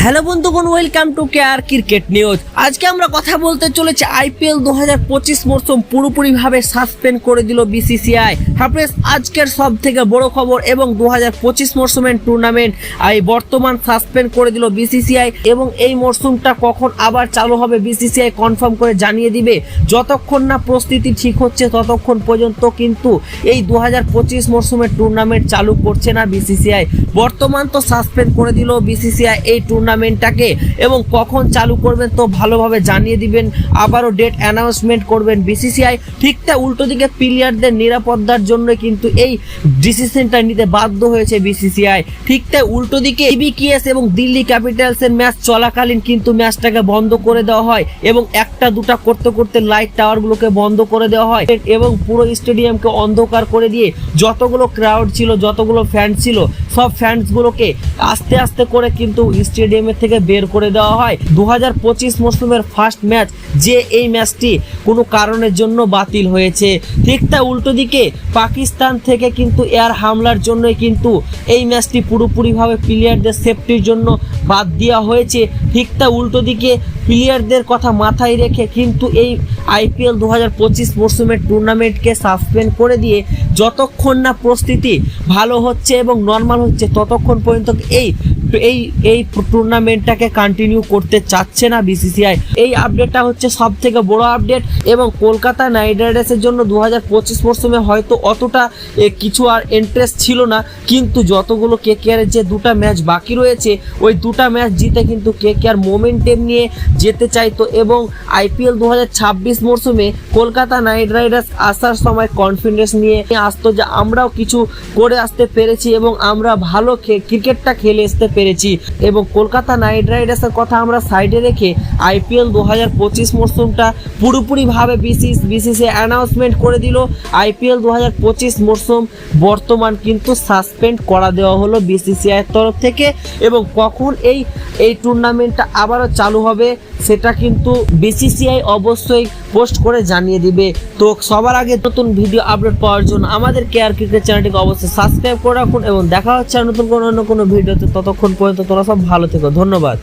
Hello বন্ধুগণ, welcome to care cricket news. আজকে আমরা কথা বলতে চলেছি আইপিএল 2025 মরশুম পুরোপুরিভাবে সাসপেন্ড করে দিল বিসিসিআই। হাফেজ আজকের সব থেকে বড় খবর এবং 2025 মরশুমের টুর্নামেন্ট বর্তমান সাসপেন্ড করে দিল বিসিসিআই এবং এই মরশুমটা কখন আবার চালু হবে বিসিসিআই কনফার্ম করে জানিয়ে দিবে। যতক্ষণ না পরিস্থিতি ঠিক হচ্ছে ততক্ষণ পর্যন্ত কিন্তু এই 2025 মরশুমের টুর্নামেন্ট চালু করছে না বিসিসিআই। বর্তমান তো সাসপেন্ড করে দিল বিসিসিআই এই টুর্নামেন্টটাকে এবং কখন চালু করবেন তো ভালোভাবে জানিয়ে দিবেন, আবারও ডেট অ্যানাউন্সমেন্ট করবেন বিসিসিআই। ঠিকটা উল্টো দিকে প্লেয়ারদের নিরাপত্তার জন্য কিন্তু এই ডিসিশনটা নিতে বাধ্য হয়েছে বিসিসিআই। ঠিকটা উল্টো দিকে ইবিকেএস এবং দিল্লি ক্যাপিটালসের ম্যাচ চলাকালীন কিন্তু ম্যাচটাকে বন্ধ করে দেওয়া হয় এবং একটা দুটা করতে করতে লাইট টাওয়ারগুলোকে বন্ধ করে দেওয়া হয় এবং পুরো স্টেডিয়ামকে অন্ধকার করে দিয়ে যতগুলো ক্রাউড ছিল, যতগুলো ফ্যান ছিল, সব ফ্যান্সগুলোকে আস্তে আস্তে করে কিন্তু স্টেডিয়ামের থেকে বের করে দেওয়া হয়। 2025 মরশুমের ফার্স্ট ম্যাচ যে এই ম্যাচটি কোনো কারণের জন্য বাতিল হয়েছে। ঠিক তা উল্টো দিকে পাকিস্তান থেকে কিন্তু এয়ার হামলার জন্য কিন্তু এই ম্যাচটি পুরোপুরিভাবে প্লেয়ারদের সেফটির জন্য বাদ দেওয়া হয়েছে। ঠিক তা উল্টো দিকে প্লেয়ারদের কথা মাথায় রেখে কিন্তু এই আইপিএল 2025 মরশুমের টুর্নামেন্টকে সাসপেন্ড করে দিয়ে যতক্ষণ না পরিস্থিতি ভালো হচ্ছে এবং নর্মাল হচ্ছে ততক্ষণ পর্যন্ত এই টুর্নামেন্টটাকে কন্টিনিউ করতে চাচ্ছে না বিসিসিআই। এই আপডেটটা হচ্ছে সব থেকে বড় আপডেট এবং কলকাতা নাইট রাইডার্সের জন্য 2025 মরশুমে হয়তো অতটা কিছু আর ইন্টারেস্ট ছিল না, কিন্তু যতগুলো কেকেআরের যে দুটা ম্যাচ বাকি রয়েছে ওই দুটা ম্যাচ জিতে কিন্তু কেকেআর মোমেন্টাম নিয়ে যেতে চাইতো এবং আইপিএল 2026 মরশুমে কলকাতা নাইট রাইডার্স আসার সময় কনফিডেন্স নিয়ে আসতো যে আমরাও কিছু করে আসতে পেরেছি এবং আমরা ভালো ক্রিকেটটা খেলে আসতে পেরেছি। এবং কলকাতা নাইট রাইডার্সের কথা আমরা সাইডে রেখে আইপিএল 2025 মরশুমটা পুরোপুরিভাবে বিসিসিআই অ্যানাউন্সমেন্ট করে দিল। আইপিএল 2025 মরশুম বর্তমান কিন্তু সাসপেন্ড করা দেওয়া হলো বিসিসিআইয়ের তরফ থেকে এবং কখন এই টুর্নামেন্টটা আবারও চালু হবে সেটা কিন্তু বিসিসিআই অবশ্যই পোস্ট করে জানিয়ে দিবে। তো সবার আগে নতুন ভিডিও আপলোড পাওয়ার জন্য আমাদের কেয়ার ক্রিকেট চ্যানেলটিকে অবশ্যই সাবস্ক্রাইব করে রাখুন এবং দেখা হচ্ছে নতুন কোনো ভিডিওতে। ততক্ষণ পর্যন্ত তোমরা সব ভালো থেকো, ধন্যবাদ।